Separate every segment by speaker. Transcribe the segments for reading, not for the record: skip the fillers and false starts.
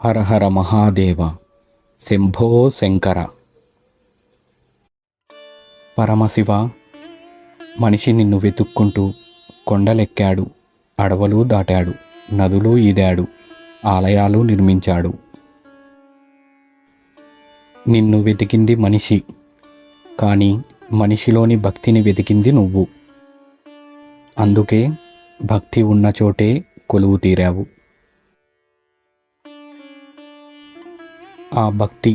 Speaker 1: హర హర మహాదేవ శంభో శంకర. పరమశివ, మనిషి నిన్ను వెతుక్కుంటూ కొండలెక్కాడు, అడవులు దాటాడు, నదులు ఈదాడు, ఆలయాలు నిర్మించాడు. నిన్ను వెతికింది మనిషి, కానీ మనిషిలోని భక్తిని వెతికింది నువ్వు. అందుకే భక్తి ఉన్న చోటే కొలువు తీరావు. ఆ భక్తి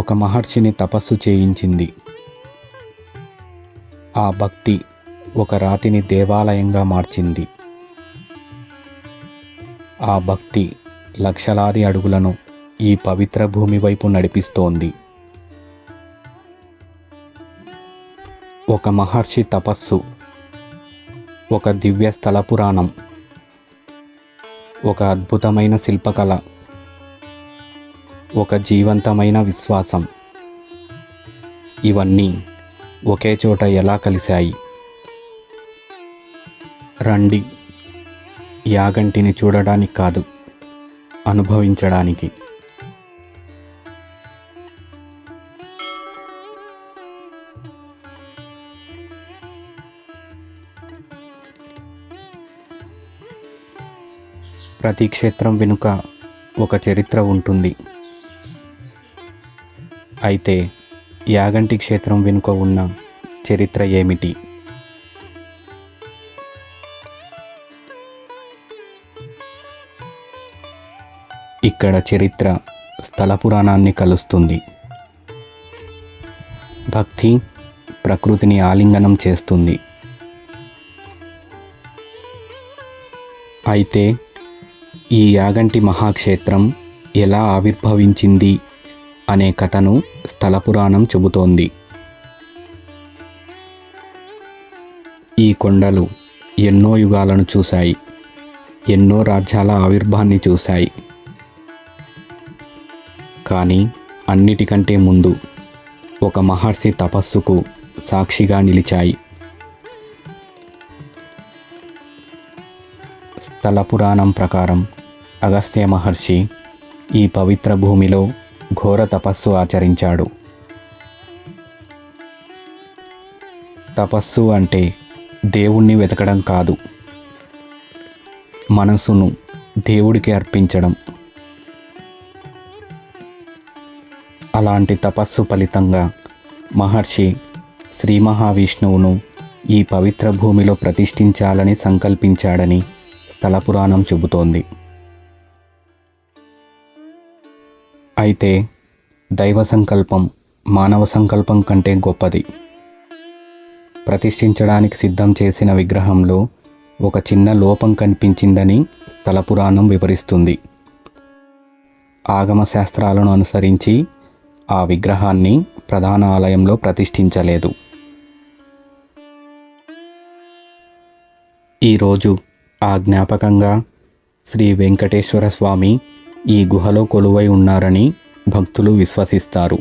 Speaker 1: ఒక మహర్షిని తపస్సు చేయించింది. ఆ భక్తి ఒక రాతిని దేవాలయంగా మార్చింది. ఆ భక్తి లక్షలాది అడుగులను ఈ పవిత్ర భూమి వైపు నడిపిస్తోంది. ఒక మహర్షి తపస్సు, ఒక దివ్య స్థల పురాణం, ఒక అద్భుతమైన శిల్పకళ, ఒక జీవంతమైన విశ్వాసం, ఇవన్నీ ఒకే చోట ఎలా కలిశాయి? రండి, యాగంటిని చూడడానికి కాదు, అనుభవించడానికి. ప్రతి క్షేత్రం వెనుక ఒక చరిత్ర ఉంటుంది. అయితే యాగంటి క్షేత్రం వెనుక ఉన్న చరిత్ర ఏమిటి? ఇక్కడ చరిత్ర స్థల పురాణాన్ని కలుస్తుంది. భక్తి ప్రకృతిని ఆలింగనం చేస్తుంది. అయితే ఈ యాగంటి మహాక్షేత్రం ఎలా ఆవిర్భవించింది అనే కథను స్థల పురాణం చెబుతోంది. ఈ కొండలు ఎన్నో యుగాలను చూశాయి, ఎన్నో రాజ్యాల ఆవిర్భాన్ని చూశాయి. కానీ అన్నిటికంటే ముందు ఒక మహర్షి తపస్సుకు సాక్షిగా నిలిచాయి. స్థల పురాణం ప్రకారం అగస్త్య మహర్షి ఈ పవిత్ర భూమిలో ఘోర తపస్సు ఆచరించాడు. తపస్సు అంటే దేవుణ్ణి వెతకడం కాదు, మనసును దేవుడికి అర్పించడం. అలాంటి తపస్సు ఫలితంగా మహర్షి శ్రీ మహావిష్ణువును ఈ పవిత్ర భూమిలో ప్రతిష్ఠించాలని సంకల్పించాడని స్థల పురాణం చెబుతోంది. అయితే దైవ సంకల్పం మానవ సంకల్పం కంటే గొప్పది. ప్రతిష్ఠించడానికి సిద్ధం చేసిన విగ్రహంలో ఒక చిన్న లోపం కనిపించిందని స్థల పురాణం వివరిస్తుంది. ఆగమ శాస్త్రాలను అనుసరించి ఆ విగ్రహాన్ని ప్రధాన ఆలయంలో ప్రతిష్ఠించలేదు. ఈరోజు ఆ జ్ఞాపకంగా శ్రీ వెంకటేశ్వర స్వామి ఈ గుహలో కొలువై ఉన్నారని భక్తులు విశ్వసిస్తారు.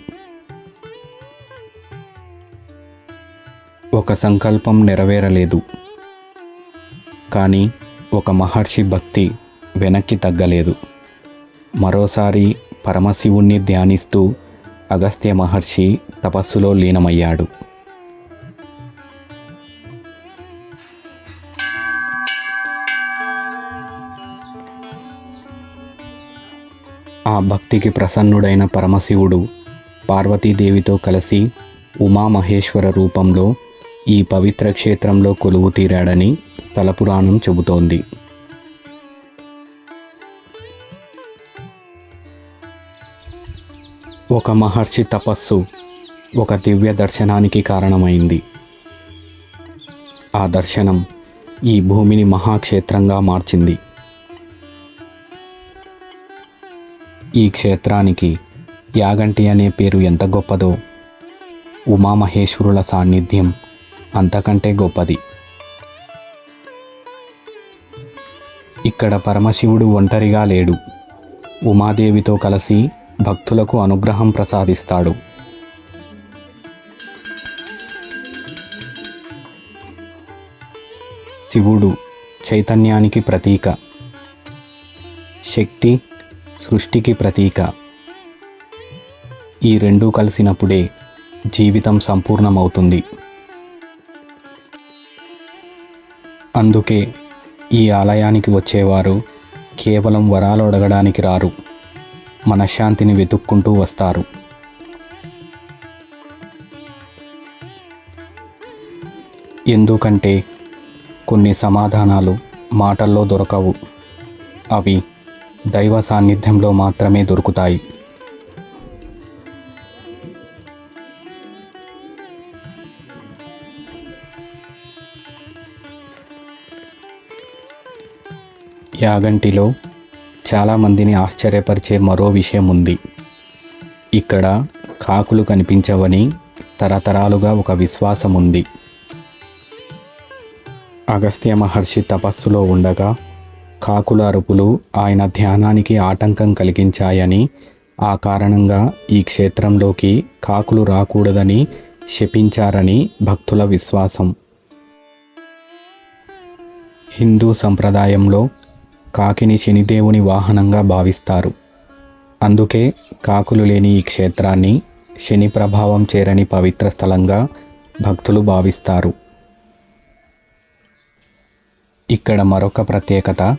Speaker 1: ఒక సంకల్పం నెరవేరలేదు, కానీ ఒక మహర్షి భక్తి వెనక్కి తగ్గలేదు. మరోసారి పరమశివుణ్ణి ధ్యానిస్తూ అగస్త్య మహర్షి తపస్సులో లీనమయ్యాడు. ఆ భక్తికి ప్రసన్నుడైన పరమశివుడు పార్వతీదేవితో కలిసి ఉమామహేశ్వర రూపంలో ఈ పవిత్ర క్షేత్రంలో కొలువు తీరాడని స్థల పురాణం చెబుతోంది. ఒక మహర్షి తపస్సు ఒక దివ్య దర్శనానికి కారణమైంది. ఆ దర్శనం ఈ భూమిని మహాక్షేత్రంగా మార్చింది. ఈ క్షేత్రానికి యాగంటి అనే పేరు ఎంత గొప్పదో, ఉమామహేశ్వరుల సాన్నిధ్యం అంతకంటే గొప్పది. ఇక్కడ పరమశివుడు ఒంటరిగా లేడు, ఉమాదేవితో కలిసి భక్తులకు అనుగ్రహం ప్రసాదిస్తాడు. శివుడు చైతన్యానికి ప్రతీక, శక్తి సృష్టికి ప్రతీక. ఈ రెండూ కలిసినప్పుడే జీవితం సంపూర్ణమవుతుంది. అందుకే ఈ ఆలయానికి వచ్చేవారు కేవలం వరాలు అడగడానికి రారు, మనశ్శాంతిని వెతుక్కుంటూ వస్తారు. ఎందుకంటే కొన్ని సమాధానాలు మాటల్లో దొరకవు, అవి దైవ సాన్నిధ్యంలో మాత్రమే దొరుకుతాయి. యాగంటిలో చాలామందిని ఆశ్చర్యపరిచే మరో విషయం ఉంది. ఇక్కడ కాకులు కనిపించవని తరతరాలుగా ఒక విశ్వాసం ఉంది. అగస్త్య మహర్షి తపస్సులో ఉండగా కాకుల అరుపులు ఆయన ధ్యానానికి ఆటంకం కలిగించాయని, ఆ కారణంగా ఈ క్షేత్రంలోకి కాకులు రాకూడదని శపించారని భక్తుల విశ్వాసం. హిందూ సంప్రదాయంలో కాకిని శనిదేవుని వాహనంగా భావిస్తారు. అందుకే కాకులు లేని ఈ క్షేత్రాన్ని శని ప్రభావం చేరని పవిత్ర స్థలంగా భక్తులు భావిస్తారు. ఇక్కడ మరొక ప్రత్యేకత,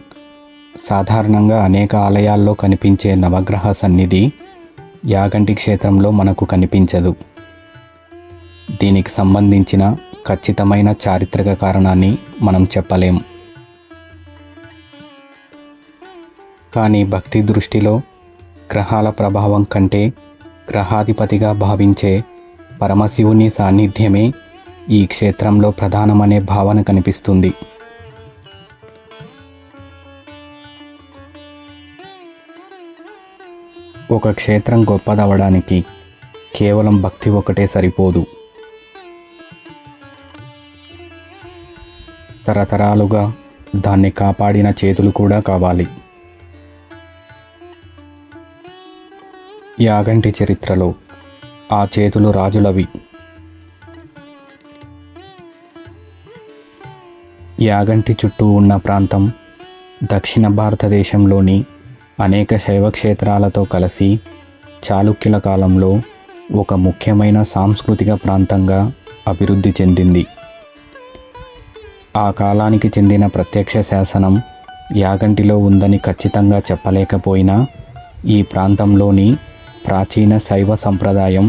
Speaker 1: సాధారణంగా అనేక ఆలయాల్లో కనిపించే నవగ్రహ సన్నిధి యాగంటి క్షేత్రంలో మనకు కనిపించదు. దీనికి సంబంధించిన ఖచ్చితమైన చారిత్రక కారణాన్ని మనం చెప్పలేం. కానీ భక్తి దృష్టిలో గ్రహాల ప్రభావం కంటే గ్రహాధిపతిగా భావించే పరమశివుని సాన్నిధ్యమే ఈ క్షేత్రంలో ప్రధానమనే భావన కనిపిస్తుంది. ఒక క్షేత్రం గొప్పదవడానికి కేవలం భక్తి ఒకటే సరిపోదు. తరతరాలుగా దాన్ని కాపాడిన చేతులు కూడా కావాలి. యాగంటి చరిత్రలో ఆ చేతులు రాజులవి. యాగంటి చుట్టూ ఉన్న ప్రాంతం దక్షిణ భారతదేశంలోని అనేక శైవ క్షేత్రాలతో కలిసి చాళుక్యుల కాలంలో ఒక ముఖ్యమైన సాంస్కృతిక ప్రాంతంగా అభివృద్ధి చెందింది. ఆ కాలానికి చెందిన ప్రత్యక్ష శాసనం యాగంటిలో ఉందని ఖచ్చితంగా చెప్పలేకపోయినా, ఈ ప్రాంతంలోని ప్రాచీన శైవ సంప్రదాయం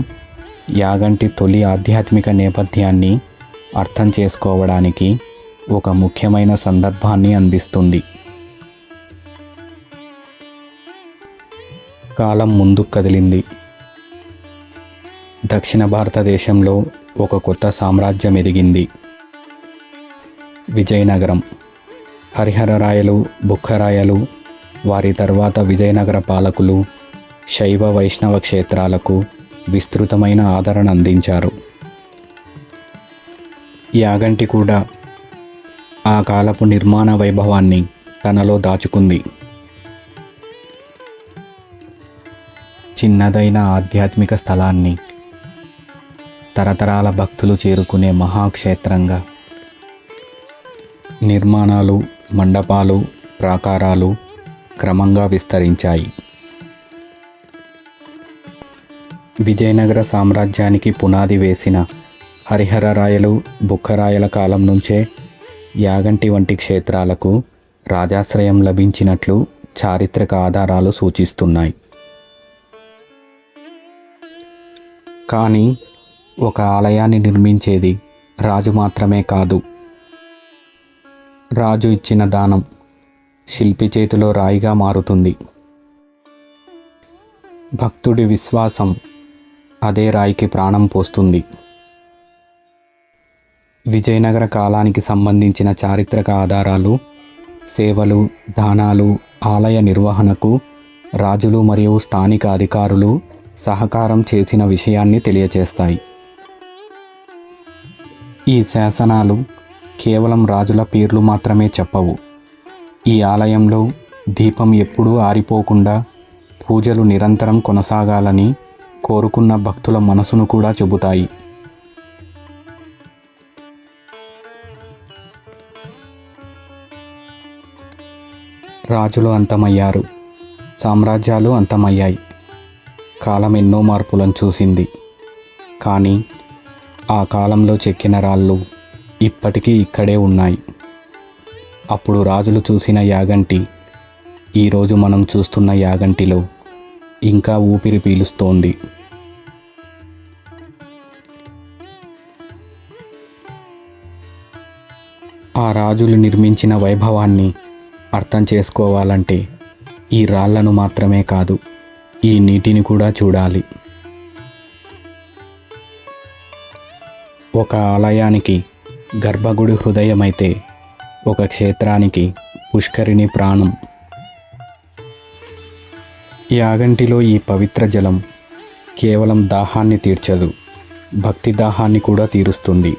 Speaker 1: యాగంటి తొలి ఆధ్యాత్మిక నేపథ్యాన్ని అర్థం చేసుకోవడానికి ఒక ముఖ్యమైన సందర్భాన్ని అందిస్తుంది. కాలం ముందుకు కదిలింది. దక్షిణ భారతదేశంలో ఒక కొత్త సామ్రాజ్యం ఎదిగింది. విజయనగరం. హరిహరరాయలు, బుక్కరాయలు, వారి తర్వాత విజయనగర పాలకులు శైవ వైష్ణవ క్షేత్రాలకు విస్తృతమైన ఆదరణ అందించారు. యాగంటి కూడా ఆ కాలపు నిర్మాణ వైభవాన్ని తనలో దాచుకుంది. చిన్నదైన ఆధ్యాత్మిక స్థలాన్ని తరతరాల భక్తులు చేరుకునే మహాక్షేత్రంగా నిర్మాణాలు, మండపాలు, ప్రాకారాలు క్రమంగా విస్తరించాయి. విజయనగర సామ్రాజ్యానికి పునాది వేసిన హరిహరరాయలు, బుక్కరాయల కాలం నుంచే యాగంటి వంటి క్షేత్రాలకు రాజాశ్రయం లభించినట్లు చారిత్రక ఆధారాలు సూచిస్తున్నాయి. కానీ ఒక ఆలయాన్ని నిర్మించేది రాజు మాత్రమే కాదు. రాజు ఇచ్చిన దానం శిల్పి చేతిలో రాయిగా మారుతుంది. భక్తుడి విశ్వాసం అదే రాయికి ప్రాణం పోస్తుంది. విజయనగర కాలానికి సంబంధించిన చారిత్రక ఆధారాలు సేవలు, దానాలు, ఆలయ నిర్వహణకు రాజులు మరియు స్థానిక అధికారులు సహకారం చేసిన విషయాన్ని తెలియచేస్తాయి. ఈ శాసనాలు కేవలం రాజుల పేర్లు మాత్రమే చెప్పవు. ఈ ఆలయంలో దీపం ఎప్పుడూ ఆరిపోకుండా పూజలు నిరంతరం కొనసాగాలని కోరుకున్న భక్తుల మనసును కూడా చెబుతాయి. రాజులు అంతమయ్యారు, సామ్రాజ్యాలు అంతమయ్యాయి. కాలం ఎన్నో మార్పులను చూసింది. కానీ ఆ కాలంలో చెక్కిన రాళ్ళు ఇప్పటికీ ఇక్కడే ఉన్నాయి. అప్పుడు రాజులు చూసిన యాగంటి ఈరోజు మనం చూస్తున్న యాగంటిలో ఇంకా ఊపిరి పీలుస్తోంది. ఆ రాజులు నిర్మించిన వైభవాన్ని అర్థం చేసుకోవాలంటే ఈ రాళ్లను మాత్రమే కాదు, ఈ నీటిని కూడా చూడాలి. ఒక ఆలయానికి గర్భగుడి హృదయమైతే ఒక క్షేత్రానికి పుష్కరిణి ప్రాణం. యాగంటిలో ఈ పవిత్ర జలం కేవలం దాహాన్ని తీర్చదు, భక్తి దాహాన్ని కూడా తీరుస్తుంది.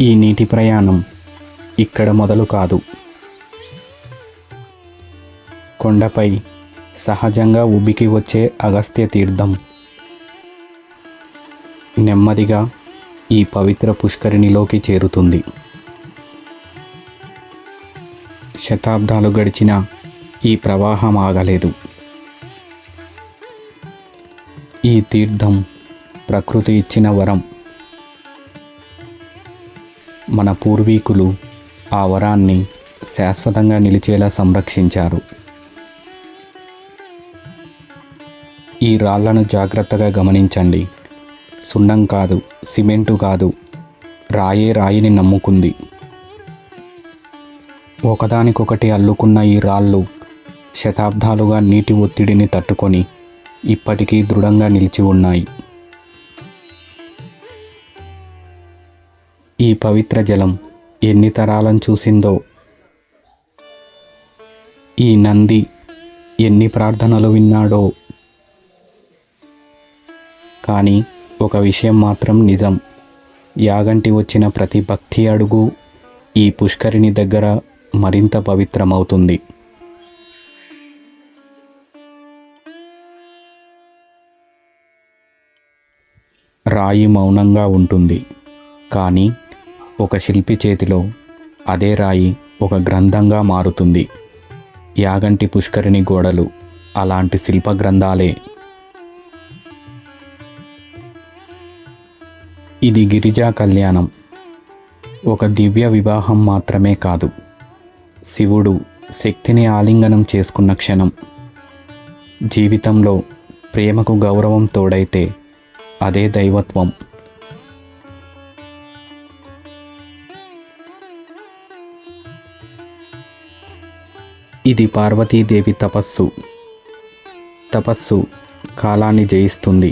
Speaker 1: ఈ నీటి ప్రయాణం ఇక్కడ మొదలు కాదు. కొండపై సహజంగా ఉబికి వచ్చే అగస్త్య తీర్థం నెమ్మదిగా ఈ పవిత్ర పుష్కరిణిలోకి చేరుతుంది. శతాబ్దాలు గడిచినా ఈ ప్రవాహం ఆగలేదు. ఈ తీర్థం ప్రకృతి ఇచ్చిన వరం. మన పూర్వీకులు ఆ వరాన్ని శాశ్వతంగా నిలిచేలా సంరక్షించారు. ఈ రాళ్లను జాగ్రత్తగా గమనించండి. సున్నం కాదు, సిమెంటు కాదు, రాయే రాయిని నమ్ముకుంది. ఒకదానికొకటి అల్లుకున్న ఈ రాళ్ళు శతాబ్దాలుగా నీటి ఒత్తిడిని తట్టుకొని ఇప్పటికీ దృఢంగా నిలిచి ఉన్నాయి. ఈ పవిత్ర జలం ఎన్ని తరాలను చూసిందో, ఈ నంది ఎన్ని ప్రార్థనలు విన్నాడో. కానీ ఒక విషయం మాత్రం నిజం, యాగంటి వచ్చిన ప్రతి భక్తి అడుగు ఈ పుష్కరిణి దగ్గర మరింత పవిత్రమవుతుంది. రాయి మౌనంగా ఉంటుంది, కానీ ఒక శిల్పి చేతిలో అదే రాయి ఒక గ్రంథంగా మారుతుంది. యాగంటి పుష్కరిణి గోడలు అలాంటి శిల్ప గ్రంథాలే. ఇది గిరిజా కళ్యాణం ఒక దివ్య వివాహం మాత్రమే కాదు, శివుడు శక్తిని ఆలింగనం చేసుకున్న క్షణం. జీవితంలో ప్రేమకు గౌరవం తోడైతే అదే దైవత్వం. ఇది పార్వతీదేవి తపస్సు కాలాన్ని జయిస్తుంది.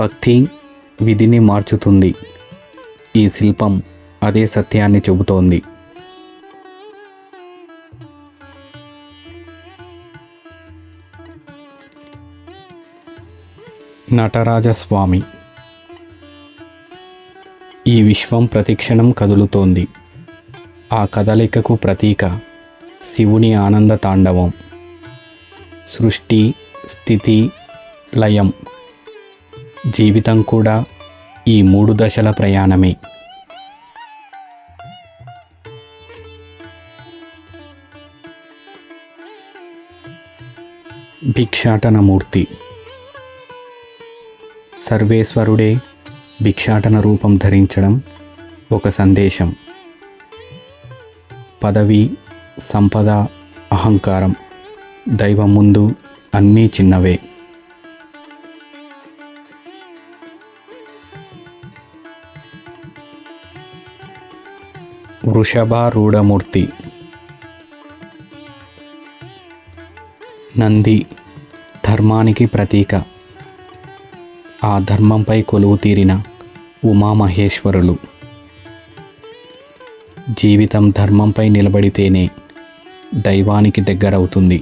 Speaker 1: భక్తి విధిని మార్చుతుంది. ఈ శిల్పం అదే సత్యాన్ని చెబుతోంది. నటరాజస్వామి. ఈ విశ్వం ప్రతిక్షణం కదులుతోంది. ఆ కదలికకు ప్రతీక శివుని ఆనంద తాండవం. సృష్టి, స్థితి, లయం. జీవితం కూడా ఈ 3 దశల ప్రయాణమే. భిక్షాటనమూర్తి. సర్వేశ్వరుడే భిక్షాటన రూపం ధరించడం ఒక సందేశం. పదవి, సంపద, అహంకారం దైవం ముందు అన్నీ చిన్నవే. వృషభారూఢమూర్తి. నంది ధర్మానికి ప్రతీక. ఆ ధర్మంపై కొలువు తీరిన ఉమామహేశ్వరులు. జీవితం ధర్మంపై నిలబడితేనే దైవానికి దగ్గరవుతుంది.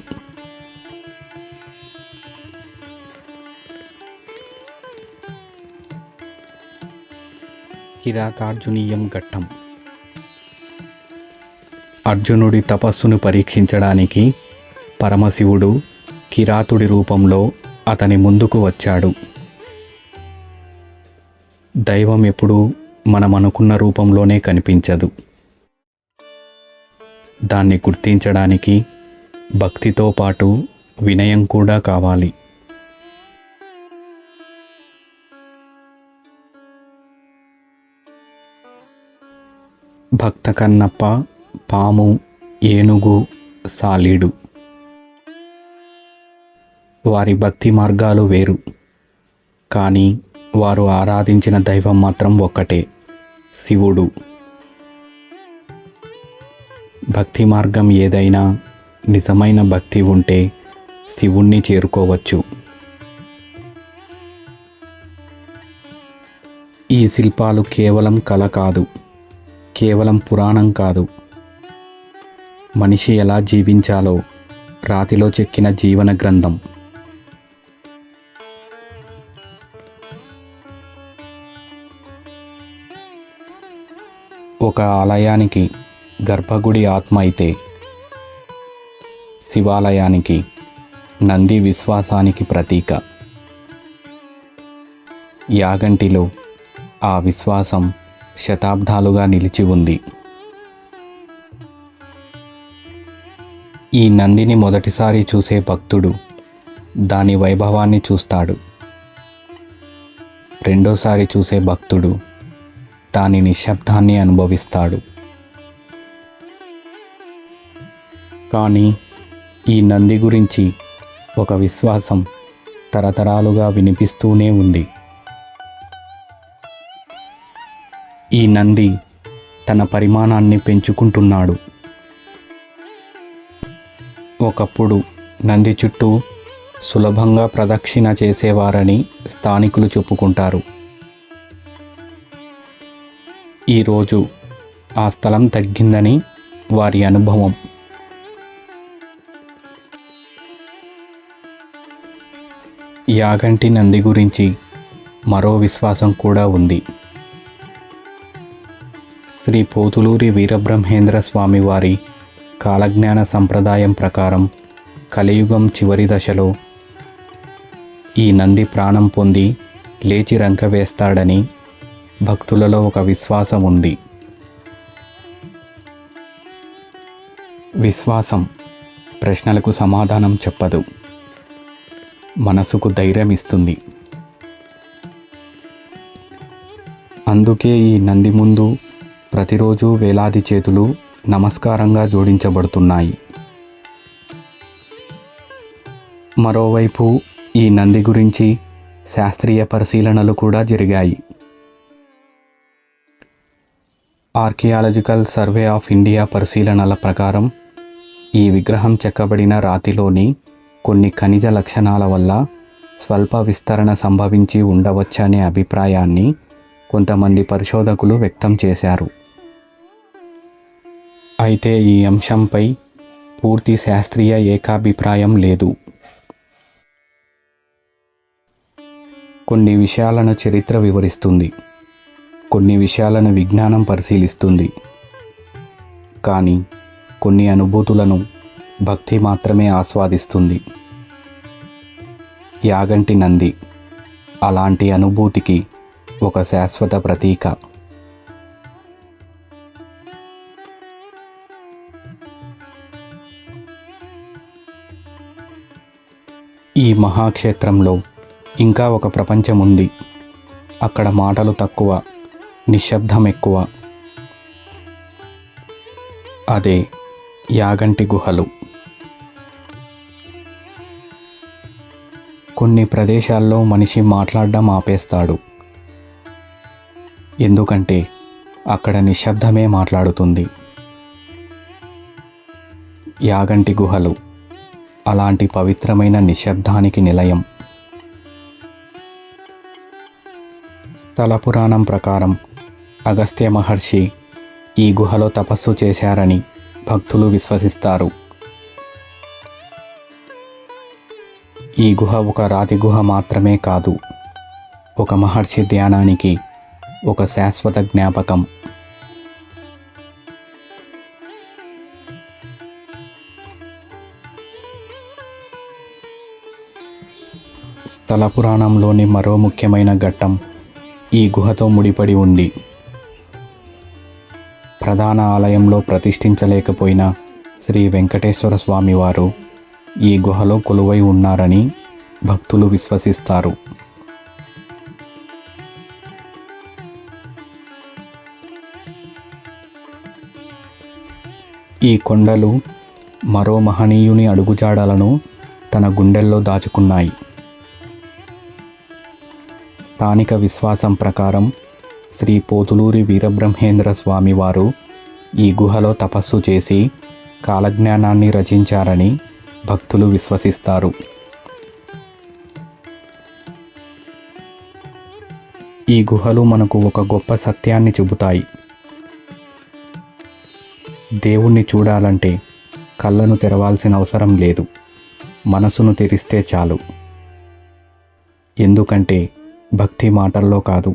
Speaker 1: కిరాతార్జునీయం ఘట్టం. అర్జునుడి తపస్సును పరీక్షించడానికి పరమశివుడు కిరాతుడి రూపంలో అతని ముందుకు వచ్చాడు. దైవం ఎప్పుడూ మనం అనుకున్న రూపంలోనే కనిపించదు. దాన్ని గుర్తించడానికి భక్తితో పాటు వినయం కూడా కావాలి. భక్త కన్నప్ప, పాము, ఏనుగు, సాలీడు వారి భక్తి మార్గాలు వేరు, కానీ వారు ఆరాధించిన దైవం మాత్రం ఒక్కటే, శివుడు. భక్తి మార్గం ఏదైనా నిజమైన భక్తి ఉంటే శివుణ్ణి చేరుకోవచ్చు. ఈ శిల్పాలు కేవలం కళ కాదు, కేవలం పురాణం కాదు, మనిషి ఎలా జీవించాలో రాతిలో చెక్కిన జీవన గ్రంథం. ఒక ఆలయానికి గర్భగుడి ఆత్మ అయితే, శివాలయానికి నంది విశ్వాసానికి ప్రతీక. యాగంటిలో ఆ విశ్వాసం శతాబ్దాలుగా నిలిచి ఉంది. ఈ నందిని మొదటిసారి చూసే భక్తుడు దాని వైభవాన్ని చూస్తాడు. రెండోసారి చూసే భక్తుడు దాని నిశ్శబ్దాన్ని అనుభవిస్తాడు. కానీ ఈ నంది గురించి ఒక విశ్వాసం తరతరాలుగా వినిపిస్తూనే ఉంది. ఈ నంది తన పరిమాణాన్ని పెంచుకుంటున్నాడు. ఒకప్పుడు నంది చుట్టూ సులభంగా ప్రదక్షిణ చేసేవారని స్థానికులు చెప్పుకుంటారు. ఈరోజు ఆ స్థలం తగ్గిందని వారి అనుభవం. యాగంటి నంది గురించి మరో విశ్వాసం కూడా ఉంది. శ్రీ పోతులూరి వీరబ్రహ్మేంద్ర స్వామి వారి కాలజ్ఞాన సంప్రదాయం ప్రకారం కలియుగం చివరి దశలో ఈ నంది ప్రాణం పొంది లేచి రంక వేస్తాడని భక్తులలో ఒక విశ్వాసం ఉంది. విశ్వాసం ప్రశ్నలకు సమాధానం చెప్పదు, మనసుకు ధైర్యం ఇస్తుంది. అందుకే ఈ నంది ముందు ప్రతిరోజు వేలాది చేతులు నమస్కారంగా జోడించబడుతున్నాయి. మరోవైపు ఈ నంది గురించి శాస్త్రీయ పరిశీలనలు కూడా జరిగాయి. ఆర్కియాలజికల్ సర్వే ఆఫ్ ఇండియా పరిశీలనల ప్రకారం ఈ విగ్రహం చెక్కబడిన రాతిలోని కొన్ని ఖనిజ లక్షణాల వల్ల స్వల్ప విస్తరణ సంభవించి ఉండవచ్చనే అభిప్రాయాన్ని కొంతమంది పరిశోధకులు వ్యక్తం చేశారు. అయితే ఈ అంశంపై పూర్తి శాస్త్రీయ ఏకాభిప్రాయం లేదు. కొన్ని విషయాలను చరిత్ర వివరిస్తుంది, కొన్ని విషయాలను విజ్ఞానం పరిశీలిస్తుంది, కానీ కొన్ని అనుభూతులను భక్తి మాత్రమే ఆస్వాదిస్తుంది. యాగంటి నంది అలాంటి అనుభూతికి ఒక శాశ్వత ప్రతీక. ఈ మహాక్షేత్రంలో ఇంకా ఒక ప్రపంచం ఉంది. అక్కడ మాటలు తక్కువ, నిశ్శబ్దం ఎక్కువ. అదే యాగంటి గుహలు. కొన్ని ప్రదేశాల్లో మనిషి మాట్లాడడం ఆపేస్తాడు, ఎందుకంటే అక్కడ నిశ్శబ్దమే మాట్లాడుతుంది. యాగంటి గుహలు అలాంటి పవిత్రమైన నిశ్శబ్దానికి నిలయం. స్థల పురాణం ప్రకారం అగస్త్య మహర్షి ఈ గుహలో తపస్సు చేశారని భక్తులు విశ్వసిస్తారు. ఈ గుహ ఒక రాతి గుహ మాత్రమే కాదు, ఒక మహర్షి ధ్యానానికి ఒక శాశ్వత జ్ఞాపకం. స్థల పురాణంలోని మరో ముఖ్యమైన ఘట్టం ఈ గుహతో ముడిపడి ఉంది. ప్రధాన ఆలయంలో ప్రతిష్ఠించలేకపోయిన శ్రీ వెంకటేశ్వర స్వామి వారు ఈ గుహలో కొలువై ఉన్నారని భక్తులు విశ్వసిస్తారు. ఈ కొండలు మరో మహనీయుని అడుగుజాడలను తన గుండెల్లో దాచుకున్నాయి. స్థానిక విశ్వాసం ప్రకారం శ్రీ పోతులూరి వీరబ్రహ్మేంద్ర స్వామి వారు ఈ గుహలో తపస్సు చేసి కాలజ్ఞానాన్ని రచించారని భక్తులు విశ్వసిస్తారు. ఈ గుహలు మనకు ఒక గొప్ప సత్యాన్ని చెబుతాయి. దేవుణ్ణి చూడాలంటే కళ్ళను తెరవాల్సిన అవసరం లేదు, మనసును తెరిస్తే చాలు. ఎందుకంటే భక్తి మాటల్లో కాదు,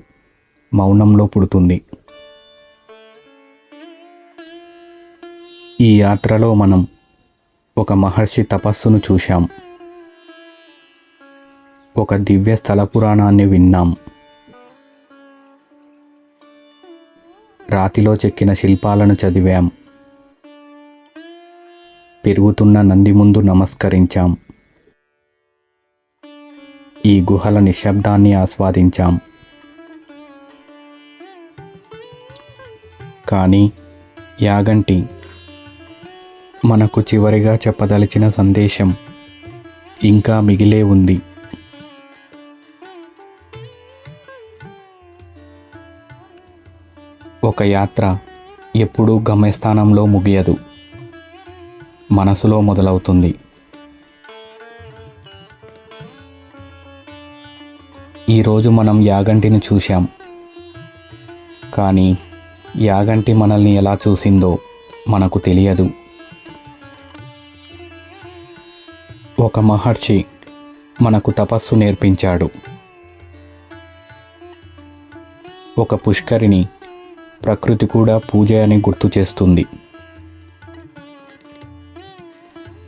Speaker 1: మౌనంలో పుడుతుంది. ఈ యాత్రలో మనం ఒక మహర్షి తపస్సును చూశాం, ఒక దివ్య స్థల పురాణాన్ని విన్నాం, రాతిలో చెక్కిన శిల్పాలను చదివాం, పెరుగుతున్న నంది ముందు నమస్కరించాం, ఈ గుహల నిశ్శబ్దాన్ని ఆస్వాదించాం. కానీ యాగంటి మనకు చివరిగా చెప్పదలిచిన సందేశం ఇంకా మిగిలే ఉంది. ఒక యాత్ర ఎప్పుడూ గమ్యస్థానంలో ముగియదు, మనసులో మొదలవుతుంది. ఈరోజు మనం యాగంటిని చూశాం, కానీ యాగంటి మనల్ని ఎలా చూసిందో మనకు తెలియదు. ఒక మహర్షి మనకు తపస్సు నేర్పించాడు. ఒక పుష్కరిణి ప్రకృతి కూడా పూజ అని గుర్తు చేస్తుంది.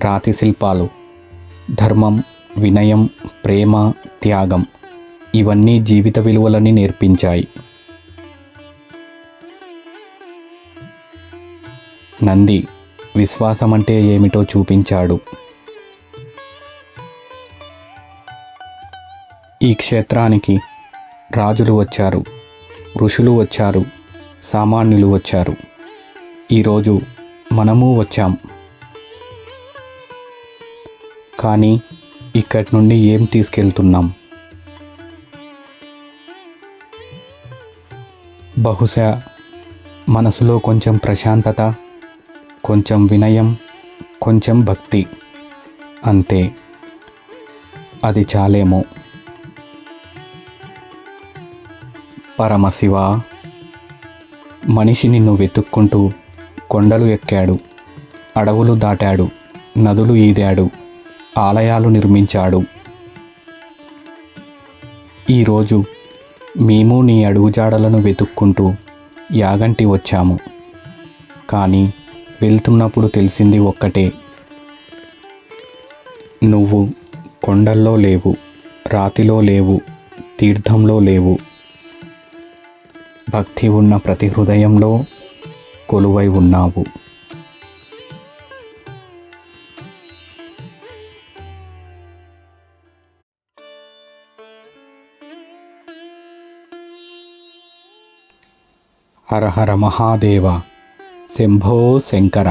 Speaker 1: రాతి శిల్పాలు ధర్మం, వినయం, ప్రేమ, త్యాగం ఇవన్నీ జీవిత విలువలని నేర్పించాయి. నంది విశ్వాసం అంటే ఏమిటో చూపించాడు. ఈ క్షేత్రానికి రాజులు వచ్చారు, ఋషులు వచ్చారు, సామాన్యులు వచ్చారు. ఈరోజు మనము వచ్చాం. కానీ ఇక్కడి నుండి ఏం తీసుకెళ్తున్నాం? బహుశా మనసులో కొంచెం ప్రశాంతత, కొంచెం వినయం, కొంచెం భక్తి, అంతే. అది చాలేమో. పరమశివ, మనిషి నిన్ను వెతుక్కుంటూ కొండలు ఎక్కాడు, అడవులు దాటాడు, నదులు ఈదాడు, ఆలయాలు నిర్మించాడు. ఈరోజు మేము నీ అడుగుజాడలను వెతుక్కుంటూ యాగంటి వచ్చాము. కానీ వెళ్తున్నప్పుడు తెలిసింది ఒక్కటే, నువ్వు కొండల్లో లేవు, రాతిలో లేవు, తీర్థంలో లేవు. భక్తి ఉన్న ప్రతి హృదయంలో కొలువై ఉన్నావు. హర హర మహాదేవ, శంభో శంకర.